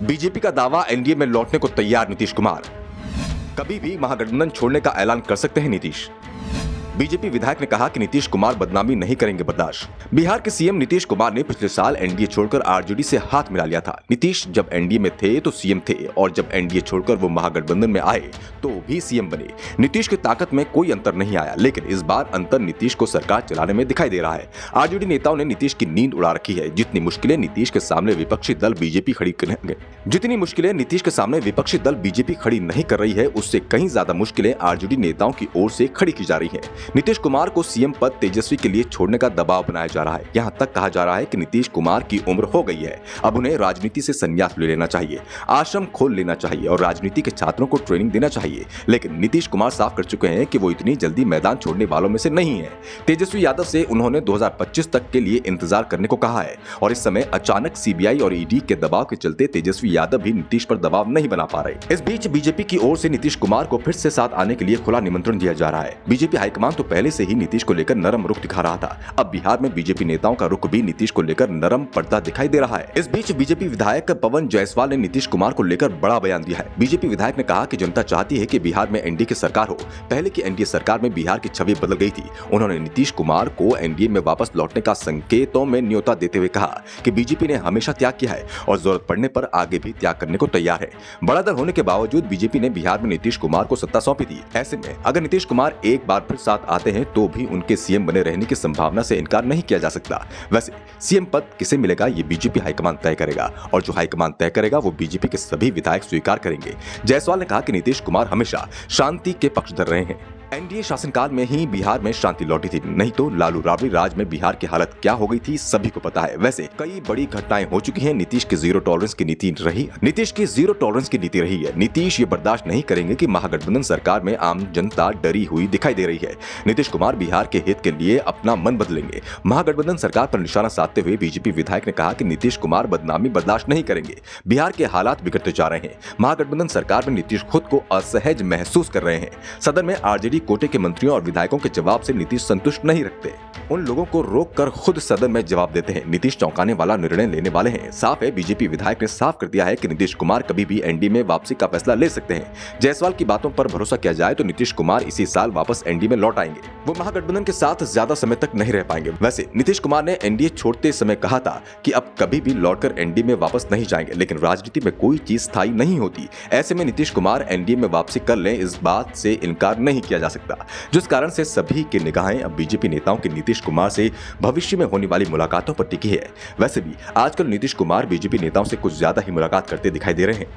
BJP का दावा, NDA में लौटने को तैयार नीतीश कुमार। कभी भी महागठबंधन छोड़ने का ऐलान कर सकते हैं नीतीश। बीजेपी विधायक ने कहा कि नीतीश कुमार बदनामी नहीं करेंगे बर्दाश्त। बिहार के सीएम नीतीश कुमार ने पिछले साल एनडीए छोड़कर आरजेडी से हाथ मिला लिया था। नीतीश जब एनडीए में थे तो सीएम थे और जब एनडीए छोड़कर वो महागठबंधन में आए तो भी सीएम बने। नीतीश की ताकत में कोई अंतर नहीं आया, लेकिन इस बार अंतर नीतीश को सरकार चलाने में दिखाई दे रहा है। आरजेडी नेताओं ने नीतीश की नींद उड़ा रखी है। जितनी मुश्किलें नीतीश के सामने विपक्षी दल बीजेपी खड़ी नहीं कर रही है, उससे कहीं ज्यादा मुश्किलें आरजेडी नेताओं की ओर से खड़ी की जा रही है। नीतीश कुमार को सीएम पद तेजस्वी के लिए छोड़ने का दबाव बनाया जा रहा है। यहाँ तक कहा जा रहा है कि नीतीश कुमार की उम्र हो गई है, अब उन्हें राजनीति से संन्यास ले लेना चाहिए, आश्रम खोल लेना चाहिए और राजनीति के छात्रों को ट्रेनिंग देना चाहिए। लेकिन नीतीश कुमार साफ कर चुके हैं कि वो इतनी जल्दी मैदान छोड़ने वालों में से नहीं है। तेजस्वी यादव से उन्होंने 2025 तक के लिए इंतजार करने को कहा है और इस समय अचानक सीबीआई और ईडी के दबाव के चलते तेजस्वी यादव भी नीतीश पर दबाव नहीं बना पा रहे। इस बीच बीजेपी की ओर से नीतीश कुमार को फिर से साथ आने के लिए खुला निमंत्रण दिया जा रहा है। बीजेपी हाईकमान तो पहले से ही नीतीश को लेकर नरम रुख दिखा रहा था। अब बिहार में बीजेपी नेताओं का रुख भी नीतीश को लेकर नरम पड़ता दिखाई दे रहा है। इस बीच बीजेपी विधायक पवन जायसवाल ने नीतीश कुमार को लेकर बड़ा बयान दिया है। बीजेपी विधायक ने कहा कि जनता चाहती है कि बिहार में एनडीए की सरकार हो। पहले की एनडीए सरकार में बिहार की छवि बदल गई थी। उन्होंने नीतीश कुमार को एनडीए में वापस लौटने का संकेतों में न्योता देते हुए कहा कि बीजेपी ने हमेशा त्याग किया है और जरूरत पड़ने पर आगे भी त्याग करने को तैयार है। बड़ा दल होने के बावजूद बीजेपी ने बिहार में नीतीश कुमार को सत्ता सौंपी थी। ऐसे में अगर नीतीश कुमार एक बार फिर साथ आते हैं तो भी उनके सीएम बने रहने की संभावना से इनकार नहीं किया जा सकता। वैसे सीएम पद किसे मिलेगा ये बीजेपी हाईकमान तय करेगा और जो हाईकमान तय करेगा वो बीजेपी के सभी विधायक स्वीकार करेंगे। जायसवाल ने कहा कि नीतीश कुमार हमेशा शांति के पक्षधर रहे हैं। एनडीए शासनकाल में ही बिहार में शांति लौटी थी, नहीं तो लालू राबड़ी राज में बिहार की हालत क्या हो गई थी सभी को पता है। वैसे कई बड़ी घटनाएं हो चुकी हैं। नीतीश की जीरो टॉलरेंस की नीति रही है। नीतीश ये बर्दाश्त नहीं करेंगे कि महागठबंधन सरकार में आम जनता डरी हुई दिखाई दे रही है। नीतीश कुमार बिहार के हित के लिए अपना मन बदलेंगे। महागठबंधन सरकार पर निशाना साधते हुए बीजेपी विधायक ने कहा कि नीतीश कुमार बदनामी बर्दाश्त नहीं करेंगे। बिहार के हालात बिगड़ते जा रहे हैं। महागठबंधन सरकार में नीतीश खुद को असहज महसूस कर रहे हैं। सदन में आरजेडी कोटे के मंत्रियों और विधायकों के जवाब से नीतीश संतुष्ट नहीं रखते। उन लोगों को रोककर खुद सदन में जवाब देते हैं। नीतीश चौंकाने वाला निर्णय लेने वाले हैं। साफ है, बीजेपी विधायक ने साफ कर दिया है कि नीतीश कुमार कभी भी एनडीए में वापसी का फैसला ले सकते हैं। जायसवाल की बातों पर भरोसा किया जाए तो नीतीश कुमार इसी साल वापस एनडीए में लौट आएंगे। वो महागठबंधन के साथ ज्यादा समय तक नहीं रह पाएंगे। वैसे नीतीश कुमार ने एनडीए छोड़ते समय कहा था कि अब कभी भी लौटकर एनडीए में वापस नहीं जाएंगे, लेकिन राजनीति में कोई चीज स्थायी नहीं होती। ऐसे में नीतीश कुमार एनडीए में वापसी कर लें, इस बात से इनकार नहीं किया जा सकता, जिस कारण से सभी की निगाहें अब बीजेपी नेताओं के नीतीश कुमार से भविष्य में होने वाली मुलाकातों पर टिकी है। वैसे भी आजकल नीतीश कुमार बीजेपी नेताओं से कुछ ज्यादा ही मुलाकात करते दिखाई दे रहे हैं।